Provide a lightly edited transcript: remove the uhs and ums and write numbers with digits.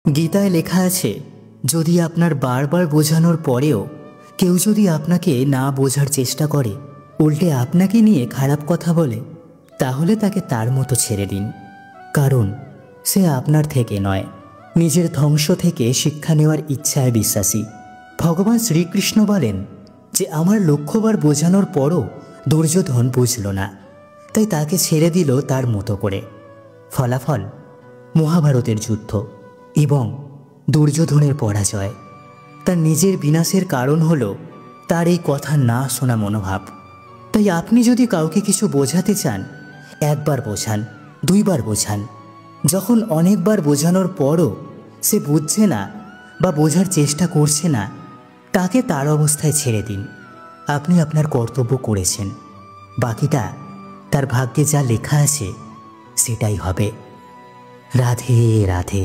গীতায় লেখা আছে, যদি আপনার বারবার বোঝানোর পরেও কেউ যদি আপনাকে না বোঝার চেষ্টা করে, উল্টে আপনাকে নিয়ে খারাপ কথা বলে, তাহলে তাকে তার মতো ছেড়ে দিন। কারণ সে আপনার থেকে নয়, নিজের ধ্বংস থেকে শিক্ষা নেওয়ার ইচ্ছায় বিশ্বাসী। ভগবান শ্রীকৃষ্ণ বলেন যে আমার লক্ষ্যবার বোঝানোর পরও দুর্যোধন বুঝল না, তাই তাকে ছেড়ে দিল তার মতো করে। ফলাফল মহাভারতের যুদ্ধ এবং দুর্যোধনের পরাজয়। তার নিজের বিনাশের কারণ হলো তার এই কথা না শোনা মনোভাব। তাই আপনি যদি কাউকে কিছু বোঝাতে চান, একবার বোঝান, দুইবার বোঝান। যখন অনেকবার বোঝানোর পরও সে বুঝছে না বা বোঝার চেষ্টা করছে না, তাকে তার অবস্থায় ছেড়ে দিন। আপনি আপনার কর্তব্য করেছেন, বাকিটা তার ভাগ্যে যা লেখা আছে সেটাই হবে। রাধে রাধে।